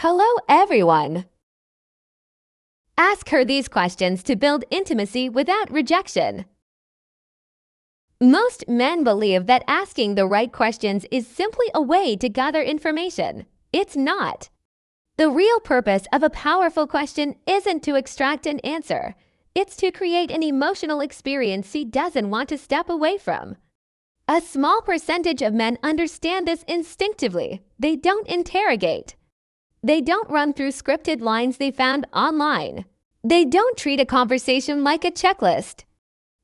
Hello, everyone. Ask her these questions to build intimacy without rejection. Most men believe that asking the right questions is simply a way to gather information. It's not. The real purpose of a powerful question isn't to extract an answer. It's to create an emotional experience she doesn't want to step away from. A small percentage of men understand this instinctively. They don't interrogate. They don't run through scripted lines they found online. They don't treat a conversation like a checklist.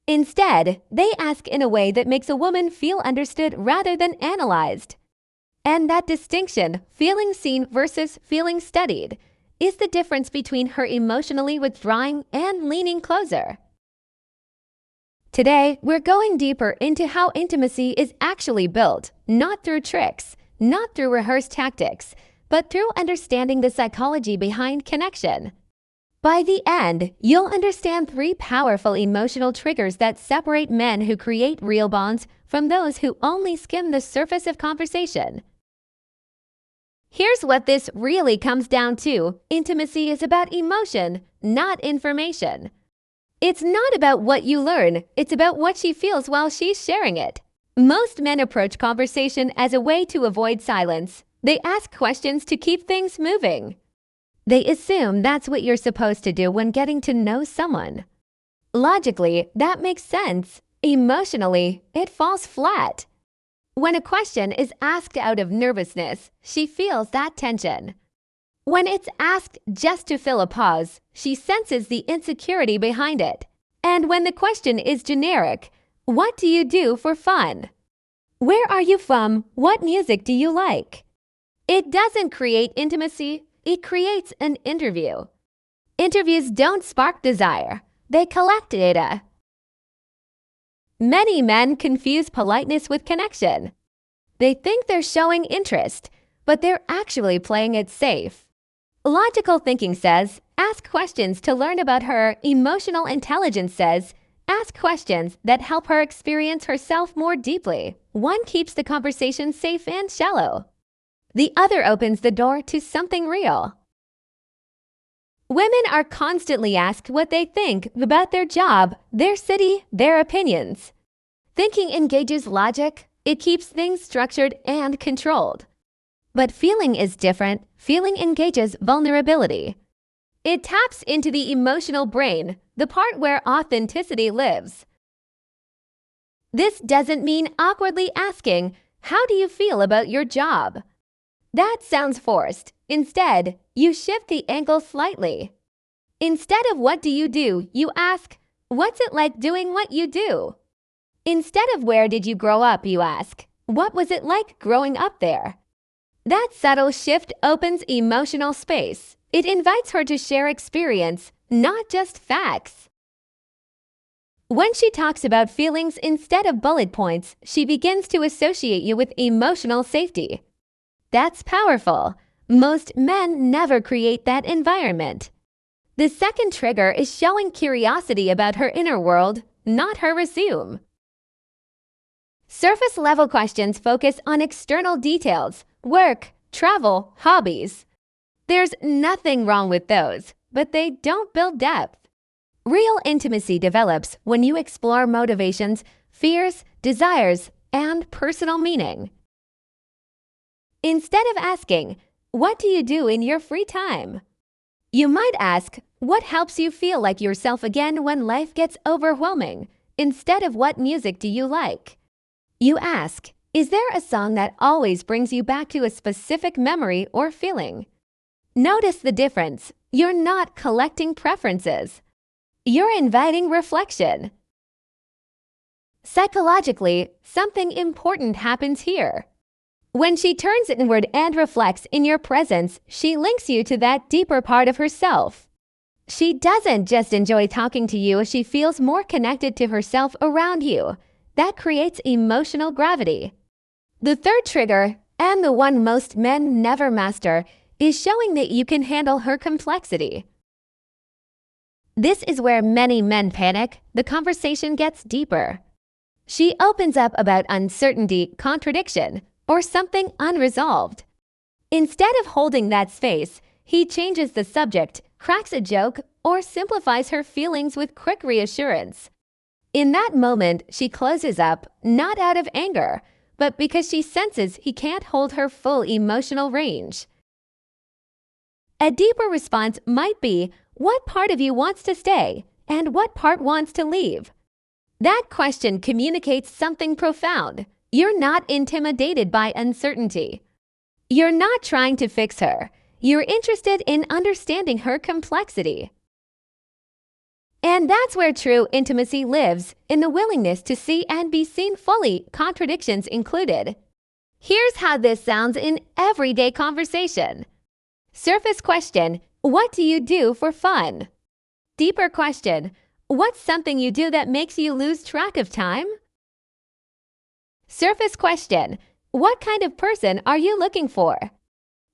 Instead, they ask in a way that makes a woman feel understood rather than analyzed. And that distinction, feeling seen versus feeling studied, is the difference between her emotionally withdrawing and leaning closer. Today, we're going deeper into how intimacy is actually built, not through tricks, not through rehearsed tactics, but through understanding the psychology behind connection. By the end, you'll understand 3 powerful emotional triggers that separate men who create real bonds from those who only skim the surface of conversation. Here's what this really comes down to. Intimacy is about emotion, not information. It's not about what you learn, it's about what she feels while she's sharing it. Most men approach conversation as a way to avoid silence. They ask questions to keep things moving. They assume that's what you're supposed to do when getting to know someone. Logically, that makes sense. Emotionally, it falls flat. When a question is asked out of nervousness, she feels that tension. When it's asked just to fill a pause, she senses the insecurity behind it. And when the question is generic, what do you do for fun? Where are you from? What music do you like? It doesn't create intimacy, it creates an interview. Interviews don't spark desire, they collect data. Many men confuse politeness with connection. They think they're showing interest, but they're actually playing it safe. Logical thinking says, ask questions to learn about her. Emotional intelligence says, ask questions that help her experience herself more deeply. One keeps the conversation safe and shallow. The other opens the door to something real. Women are constantly asked what they think about their job, their city, their opinions. Thinking engages logic. It keeps things structured and controlled. But feeling is different. Feeling engages vulnerability. It taps into the emotional brain, the part where authenticity lives. This doesn't mean awkwardly asking, "How do you feel about your job?" That sounds forced. Instead, you shift the angle slightly. Instead of "What do?" you ask, "What's it like doing what you do?" Instead of "Where did you grow up?" you ask, "What was it like growing up there?" That subtle shift opens emotional space. It invites her to share experience, not just facts. When she talks about feelings instead of bullet points, she begins to associate you with emotional safety. That's powerful. Most men never create that environment. The second trigger is showing curiosity about her inner world, not her resume. Surface-level questions focus on external details, work, travel, hobbies. There's nothing wrong with those, but they don't build depth. Real intimacy develops when you explore motivations, fears, desires, and personal meaning. Instead of asking, "What do you do in your free time?" you might ask, "What helps you feel like yourself again when life gets overwhelming?" Instead of "What music do you like?" you ask, "Is there a song that always brings you back to a specific memory or feeling?" Notice the difference. You're not collecting preferences. You're inviting reflection. Psychologically, something important happens here. When she turns inward and reflects in your presence, she links you to that deeper part of herself. She doesn't just enjoy talking to you, she feels more connected to herself around you. That creates emotional gravity. The third trigger, and the one most men never master, is showing that you can handle her complexity. This is where many men panic. The conversation gets deeper. She opens up about uncertainty, contradiction, or something unresolved. Instead of holding that space, he changes the subject, cracks a joke, or simplifies her feelings with quick reassurance. In that moment, she closes up, not out of anger, but because she senses he can't hold her full emotional range. A deeper response might be, what part of you wants to stay, and what part wants to leave? That question communicates something profound. You're not intimidated by uncertainty. You're not trying to fix her. You're interested in understanding her complexity. And that's where true intimacy lives, in the willingness to see and be seen fully, contradictions included. Here's how this sounds in everyday conversation. Surface question, what do you do for fun? Deeper question, what's something you do that makes you lose track of time? Surface question, what kind of person are you looking for?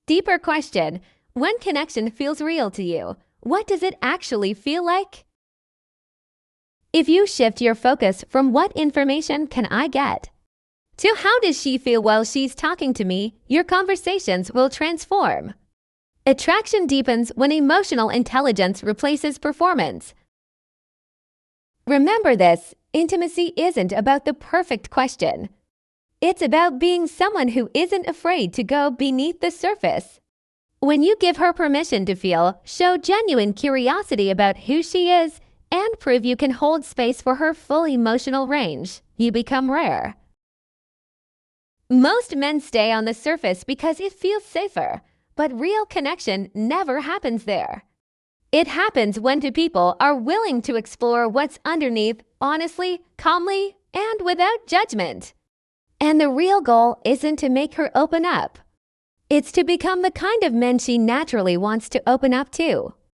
Deeper question, when connection feels real to you, what does it actually feel like? If you shift your focus from what information can I get to how does she feel while she's talking to me, your conversations will transform. Attraction deepens when emotional intelligence replaces performance. Remember this, intimacy isn't about the perfect question. It's about being someone who isn't afraid to go beneath the surface. When you give her permission to feel, show genuine curiosity about who she is, and prove you can hold space for her full emotional range, you become rare. Most men stay on the surface because it feels safer, but real connection never happens there. It happens when two people are willing to explore what's underneath honestly, calmly, and without judgment. And the real goal isn't to make her open up. It's to become the kind of men she naturally wants to open up to.